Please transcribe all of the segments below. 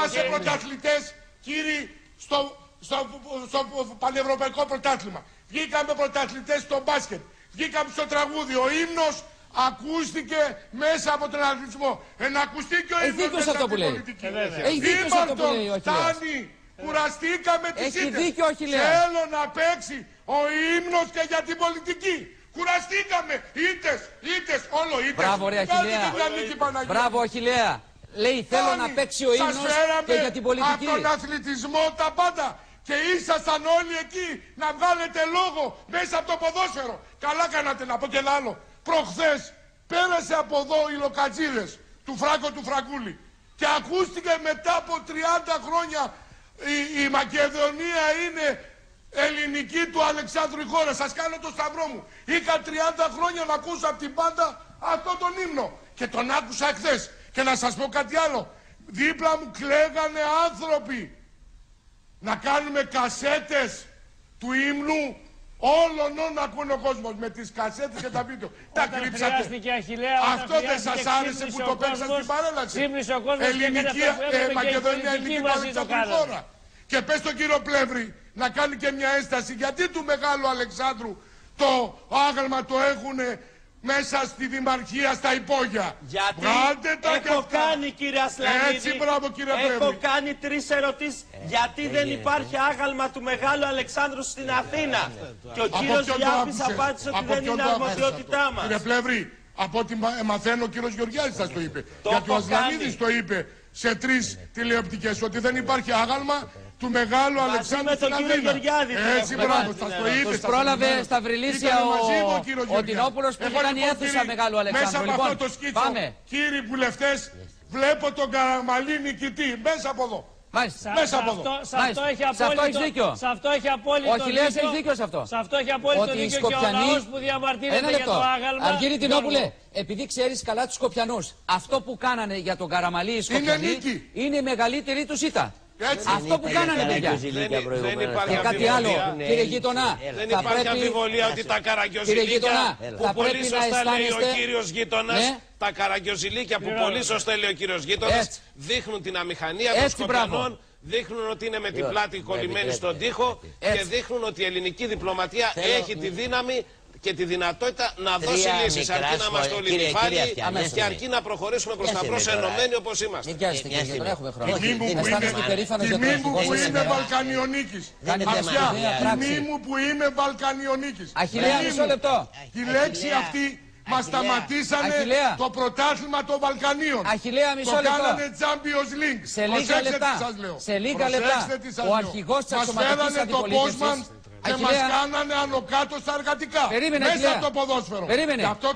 είμαστε πρωταθλητές, κύριοι, στο πανευρωπαϊκό πρωτάθλημα. Βγήκαμε πρωταθλητές στο μπάσκετ. Βγήκαμε στο τραγούδι. Ο ύμνος ακούστηκε μέσα από τον αθλητισμό. Να ακουστεί και ο ύμνος μέσα από την πολιτική. Ήμαρτον, φτάνει. Κουραστήκαμε τις ήττες. Θέλω να παίξει ο ύμνος και για την πολιτική. Κουραστήκαμε. Ήττες, όλο ήττες. Μπράβο ρε Αχιλλέα. Μπράβο Αχιλλέα. Λέει θέλω να παίξει ο ύμνος και για την πολιτική. Από τον αθλητισμό τα πάντα. Και ήσασταν όλοι εκεί να βγάλετε λόγο μέσα από το ποδόσφαιρο. Καλά κάνατε, να πω και ένα άλλο. Προχθές πέρασε από εδώ οι λοκατζίδες του Φράγκο του Φραγκούλη. Και ακούστηκε μετά από 30 χρόνια η Μακεδονία είναι ελληνική του Αλεξάνδρου η χώρα. Σας κάνω το σταυρό μου. Είχα 30 χρόνια να ακούσω από την πάντα αυτόν τον ύμνο. Και τον άκουσα εχθές. Και να σας πω κάτι άλλο. Δίπλα μου κλαίγανε άνθρωποι. Να κάνουμε κασέτες του ύμνου. Όλων να ακούνε ο κόσμος με τις κασέτες και τα βίντεο. Τα κρύψατε. Αυτό δεν σας άρεσε που το παίξατε στην παρέλαξη. Ελληνική, Μακεδονία, ελληνική του Αλεξάνδρου χώρα. Και πες στον κύριο Πλεύρη να κάνει και μια ένσταση. Γιατί του Μεγάλου Αλεξάνδρου το άγαλμα το έχουνε μέσα στη Δημαρχία στα υπόγεια. Γιατί έχω κάνει, κύριε Ασλανίδη, έτσι, μπράβο, κύριε έχω κάνει 3 ερωτήσεις. Γιατί δεν υπάρχει άγαλμα του Μεγάλου Αλεξάνδρου στην Αθήνα. Και ο κύριος Γιάννης απάντησε ότι δεν είναι αρμοδιότητά μας. Κύριε Πλεύρη, από ό,τι μαθαίνω ο κύριος Γεωργιάδης σας το είπε. Γιατί ο Ασλανίδης το είπε σε 3 τηλεοπτικές ότι δεν υπάρχει άγαλμα του Μεγάλου Αλεξάνδρου στην Αθήνα. Έτσι, μπράβο, σας το είπε. Τους πρόλαβε στα Βρυλίσια ο Τινόπουλος που κάνει αίθουσα Μεγάλου Αλεξάνδρου. Μέσα από αυτό το σκίτσο, κύριοι βουλευτές, βλέπω τον Καραμαλή νικητή. Μέσα από εδώ. Μάλιστα. Μέσα από εδώ. Σε αυτό έχει απόλυτο. Σε αυτό έχει απόλυτο. Ο Αχιλλέας έχει δίκιο σε αυτό. Σε αυτό έχει απόλυτο δίκιο και ο λαός που διαμαρτύρεται για το άγαλμα. Αργύρη Τινόπουλε, επειδή ξέρεις καλά τους Σκοπιανούς, αυτό που κάνανε για τον Καραμαλή οι Σκοπιανοί είναι η μεγαλύτερη τους ήττα. Αυτό που κάνανε, παιδιά. Και κάτι άλλο, κύριε γείτονα. Δεν υπάρχει αμφιβολία ότι τα καραγκιόζηλίκια που πολύ σωστά λέει ο κύριος γείτονας, τα καραγκιόζηλίκια που πολύ σωστά λέει ο κύριος γείτονας, δείχνουν την αμηχανία των Σκοπιανών, δείχνουν ότι είναι με την πλάτη κολλημένη στον τοίχο και δείχνουν ότι η ελληνική διπλωματία έχει τη δύναμη και τη δυνατότητα να δώσει λύσεις. Αρκεί να είμαστε όλοι νυφάλιοι και αρκεί να προχωρήσουμε προς τα μπρος ενωμένοι όπως είμαστε. Μην πιάσετε κύριε, δεν έχουμε χρόνο. Τιμή μου που είμαι Βαλκανιονίκης. Τιμή μου που είμαι Βαλκανιονίκης. Αχιλλέα, μισό λεπτό. Η λέξη αυτή μας σταματήσανε το πρωτάθλημα των Βαλκανίων. Αχιλλέα, μισό λεπτό. Το κάνανε Champions League. Σε λίγα λεπτά ο αρχηγός της αξιωματικής αντιπολίτευσης και μας κάνανε άνω κάτω στα εργατικά. Μέσα από το ποδόσφαιρο. Περίμενε. Και αυτό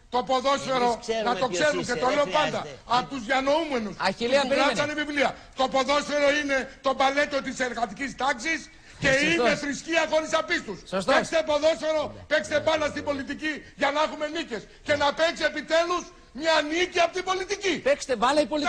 το ποδόσφαιρο, να το ξέρουν και το λέω πάντα, από τους διανοούμενους που γράψανε βιβλία. Το ποδόσφαιρο είναι το μπαλέτο της εργατικής τάξης και είναι θρησκεία χωρίς απίστους. Παίξτε ποδόσφαιρο, παίξτε μπάλα στην πολιτική για να έχουμε νίκες. Και να παίξει επιτέλους μια νίκη από την πολιτική. Παίξτε μπάλα η πολιτική.